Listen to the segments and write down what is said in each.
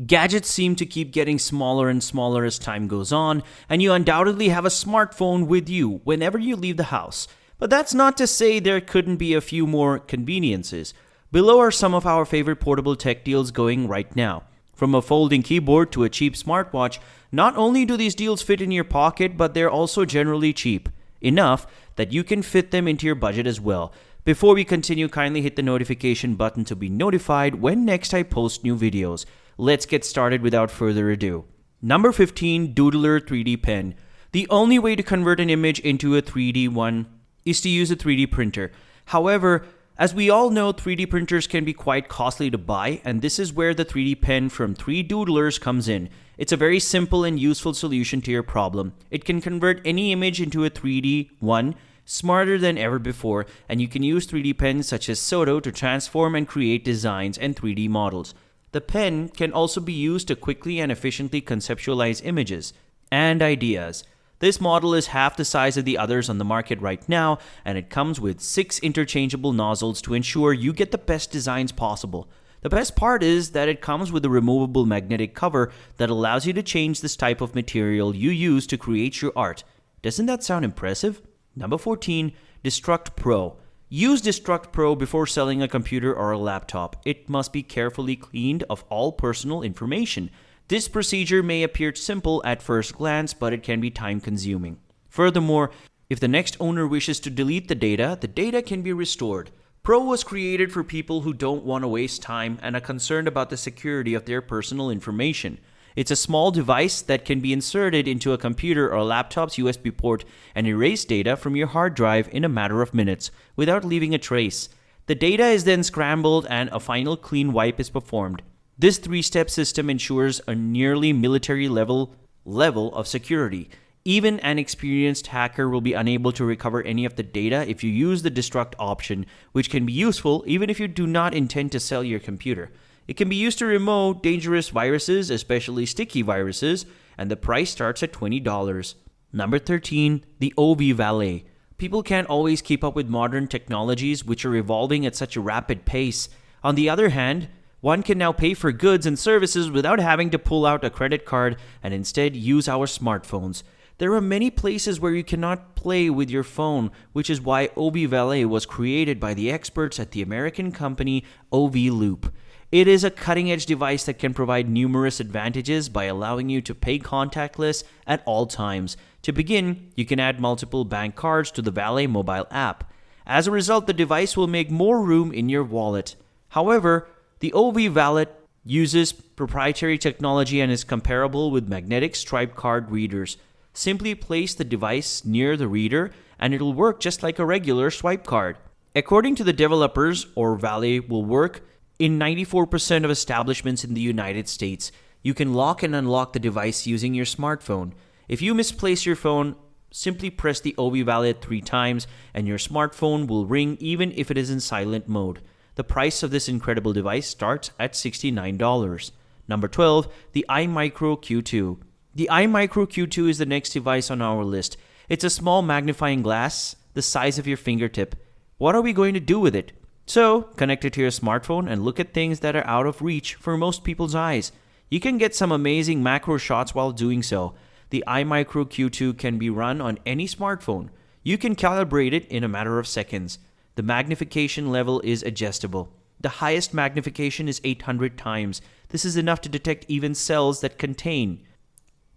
Gadgets seem to keep getting smaller and smaller as time goes on, and you undoubtedly have a smartphone with you whenever you leave the house. But that's not to say there couldn't be a few more conveniences. Below are some of our favorite portable tech deals going right now. From a folding keyboard to a cheap smartwatch, not only do these deals fit in your pocket, but they're also generally cheap. Enough that you can fit them into your budget as well. Before we continue, kindly hit the notification button to be notified when next I post new videos. Let's get started without further ado. Number 15, Doodler 3D Pen. The only way to convert an image into a 3D one is to use a 3D printer. However, as we all know, 3D printers can be quite costly to buy, and this is where the 3D Pen from 3Doodlers comes in. It's a very simple and useful solution to your problem. It can convert any image into a 3D one, smarter than ever before, and you can use 3D pens such as Soto to transform and create designs and 3D models. The pen can also be used to quickly and efficiently conceptualize images and ideas. This model is half the size of the others on the market right now, and it comes with 6 interchangeable nozzles to ensure you get the best designs possible. The best part is that it comes with a removable magnetic cover that allows you to change this type of material you use to create your art. Doesn't that sound impressive? Number 14, Destruct Pro. Use Destruct Pro before selling a computer or a laptop. It must be carefully cleaned of all personal information. This procedure may appear simple at first glance, but it can be time-consuming. Furthermore, if the next owner wishes to delete the data can be restored. Pro was created for people who don't want to waste time and are concerned about the security of their personal information. It's a small device that can be inserted into a computer or a laptop's USB port and erase data from your hard drive in a matter of minutes without leaving a trace. The data is then scrambled and a final clean wipe is performed. This 3-step system ensures a nearly military level of security. Even an experienced hacker will be unable to recover any of the data if you use the destruct option, which can be useful even if you do not intend to sell your computer. It can be used to remove dangerous viruses, especially sticky viruses, and the price starts at $20. Number 13, the OV Valet. People can't always keep up with modern technologies which are evolving at such a rapid pace. On the other hand, one can now pay for goods and services without having to pull out a credit card and instead use our smartphones. There are many places where you cannot play with your phone, which is why OV Valet was created by the experts at the American company OV Loop. It is a cutting-edge device that can provide numerous advantages by allowing you to pay contactless at all times. To begin, you can add multiple bank cards to the Valet mobile app. As a result, the device will make more room in your wallet. However, the OV Valet uses proprietary technology and is comparable with magnetic stripe card readers. Simply place the device near the reader and it'll work just like a regular swipe card. According to the developers, Valet will work in 94% of establishments in the United States. You can lock and unlock the device using your smartphone. If you misplace your phone, simply press the OV Valet 3 times and your smartphone will ring even if it is in silent mode. The price of this incredible device starts at $69. Number 12, the iMicro Q2. The iMicro Q2 is the next device on our list. It's a small magnifying glass the size of your fingertip. What are we going to do with it? So, connect it to your smartphone and look at things that are out of reach for most people's eyes. You can get some amazing macro shots while doing so. The iMicro Q2 can be run on any smartphone. You can calibrate it in a matter of seconds. The magnification level is adjustable. The highest magnification is 800 times. This is enough to detect even cells that contain.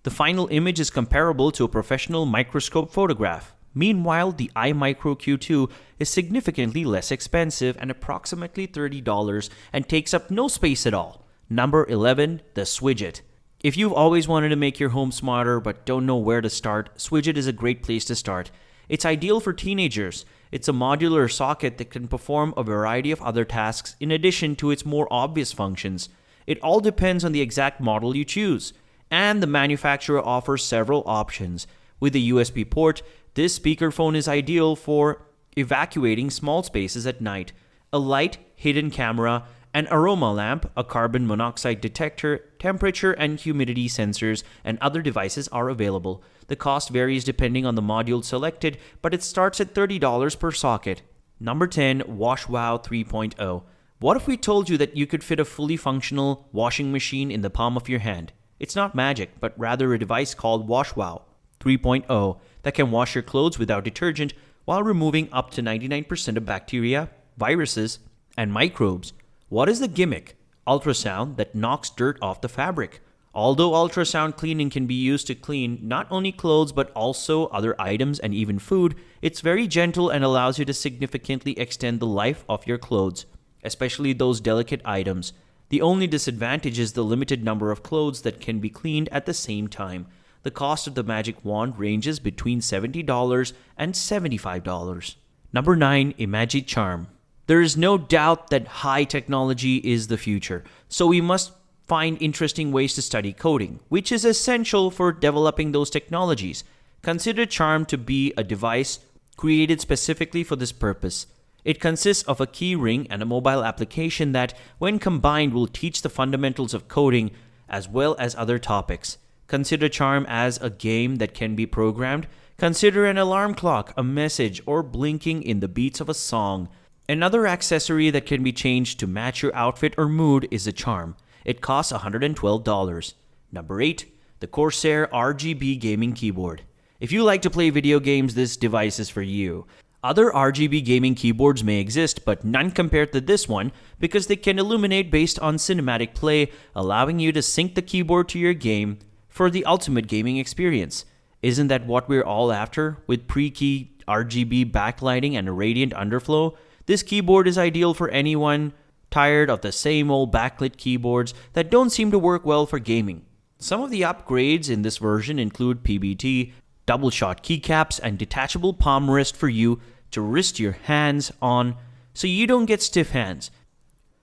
The final image is comparable to a professional microscope photograph. Meanwhile, the iMicro Q2 is significantly less expensive and approximately $30 and takes up no space at all. Number 11, the Swidget. If you've always wanted to make your home smarter but don't know where to start, Swidget is a great place to start. It's ideal for teenagers. It's a modular socket that can perform a variety of other tasks in addition to its more obvious functions. It all depends on the exact model you choose. And the manufacturer offers several options. With a USB port, this speakerphone is ideal for evacuating small spaces at night. A light, hidden camera, an aroma lamp, a carbon monoxide detector, temperature and humidity sensors, and other devices are available. The cost varies depending on the module selected, but it starts at $30 per socket. Number 10, WashWow 3.0. What if we told you that you could fit a fully functional washing machine in the palm of your hand? It's not magic, but rather a device called WashWow 3.0 that can wash your clothes without detergent while removing up to 99% of bacteria, viruses, and microbes. What is the gimmick? Ultrasound that knocks dirt off the fabric. Although ultrasound cleaning can be used to clean not only clothes but also other items and even food, it's very gentle and allows you to significantly extend the life of your clothes, especially those delicate items. The only disadvantage is the limited number of clothes that can be cleaned at the same time. The cost of the magic wand ranges between $70 and $75. Number 9. Imagic Charm. There is no doubt that high technology is the future, so we must find interesting ways to study coding, which is essential for developing those technologies. Consider Charm to be a device created specifically for this purpose. It consists of a key ring and a mobile application that, when combined, will teach the fundamentals of coding as well as other topics. Consider Charm as a game that can be programmed. Consider an alarm clock, a message, or blinking in the beats of a song. Another accessory that can be changed to match your outfit or mood is a charm. It costs $112. Number 8. The Corsair RGB Gaming Keyboard. If you like to play video games, this device is for you. Other RGB gaming keyboards may exist, but none compared to this one because they can illuminate based on cinematic play, allowing you to sync the keyboard to your game for the ultimate gaming experience. Isn't that what we're all after? With pre-key RGB backlighting and a radiant underflow, this keyboard is ideal for anyone tired of the same old backlit keyboards that don't seem to work well for gaming. Some of the upgrades in this version include PBT, double shot keycaps, and detachable palm rest for you to rest your hands on so you don't get stiff hands.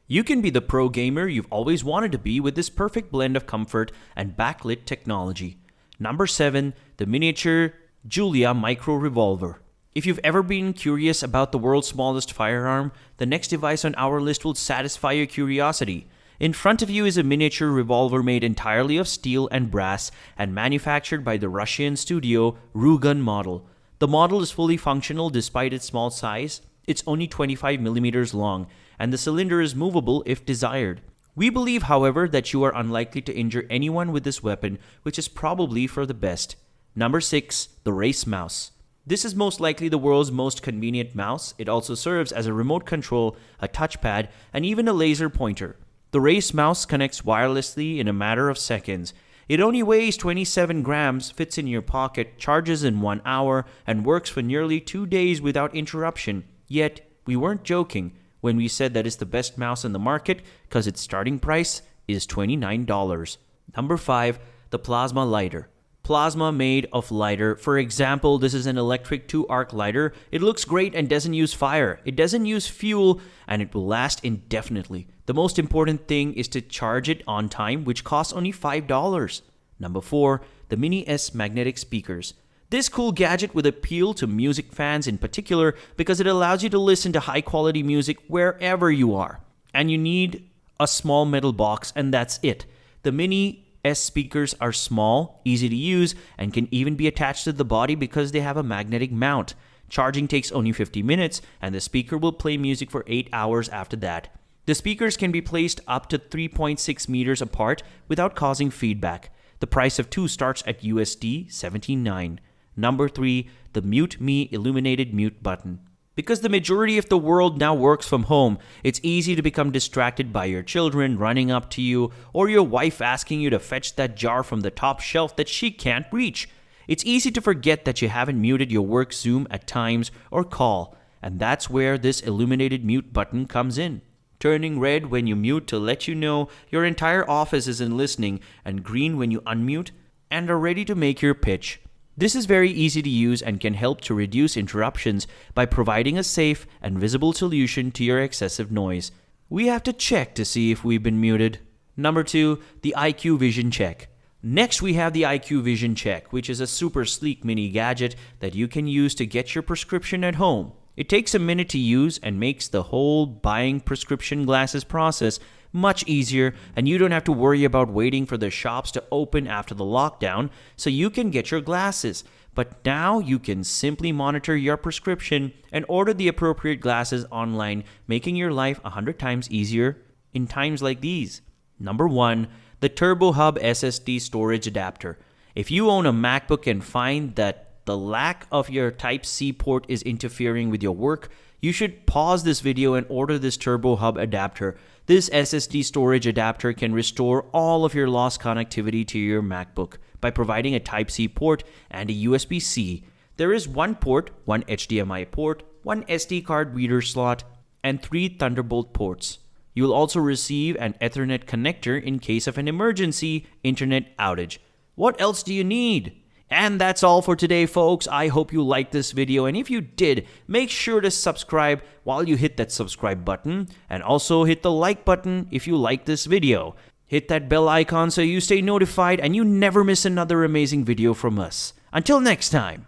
You can be the pro gamer you've always wanted to be with this perfect blend of comfort and backlit technology. Number 7. The Miniature Julia Micro Revolver. If you've ever been curious about the world's smallest firearm, the next device on our list will satisfy your curiosity. In front of you is a miniature revolver made entirely of steel and brass and manufactured by the Russian studio Rugan model. The model is fully functional despite its small size. It's only 25 millimeters long, and the cylinder is movable if desired. We believe, however, that you are unlikely to injure anyone with this weapon, which is probably for the best. Number 6. The Race Mouse. This is most likely the world's most convenient mouse. It also serves as a remote control, a touchpad, and even a laser pointer. The Race Mouse connects wirelessly in a matter of seconds. It only weighs 27 grams, fits in your pocket, charges in 1 hour, and works for nearly 2 days without interruption. Yet, we weren't joking when we said that it's the best mouse in the market because its starting price is $29. Number 5. The Plasma Lighter. Plasma made of lighter. For example, this is an electric 2-arc lighter. It looks great and doesn't use fire. It doesn't use fuel, and it will last indefinitely. The most important thing is to charge it on time, which costs only $5. Number 4. The Mini S Magnetic Speakers. This cool gadget will appeal to music fans in particular because it allows you to listen to high-quality music wherever you are. And you need a small metal box, and that's it. The Mini S speakers are small, easy to use, and can even be attached to the body because they have a magnetic mount. Charging takes only 50 minutes, and the speaker will play music for 8 hours after that. The speakers can be placed up to 3.6 meters apart without causing feedback. The price of 2 starts at USD $79. Number 3. The Mute Me Illuminated Mute Button. Because the majority of the world now works from home, it's easy to become distracted by your children running up to you or your wife asking you to fetch that jar from the top shelf that she can't reach. It's easy to forget that you haven't muted your work Zoom at times or call, and that's where this illuminated mute button comes in. Turning red when you mute to let you know your entire office isn't listening, and green when you unmute and are ready to make your pitch. This is very easy to use and can help to reduce interruptions by providing a safe and visible solution to your excessive noise. We have to check to see if we've been muted. Number 2, the IQ Vision Check. Next, we have the IQ Vision Check, which is a super sleek mini gadget that you can use to get your prescription at home. It takes a minute to use and makes the whole buying prescription glasses process much easier, and you don't have to worry about waiting for the shops to open after the lockdown so you can get your glasses. But now you can simply monitor your prescription and order the appropriate glasses online, making your life 100 times easier in times like these. Number 1, the Turbo Hub SSD storage adapter. If you own a MacBook and find that the lack of your Type-C port is interfering with your work, you should pause this video and order this Turbo Hub adapter. This SSD storage adapter can restore all of your lost connectivity to your MacBook by providing a Type-C port and a USB-C. There is one port, one HDMI port, one SD card reader slot, and 3 Thunderbolt ports. You'll also receive an Ethernet connector in case of an emergency internet outage. What else do you need? And that's all for today, folks. I hope you liked this video, and if you did, make sure to subscribe while you hit that subscribe button, and also hit the like button if you like this video. Hit that bell icon so you stay notified and you never miss another amazing video from us. Until next time.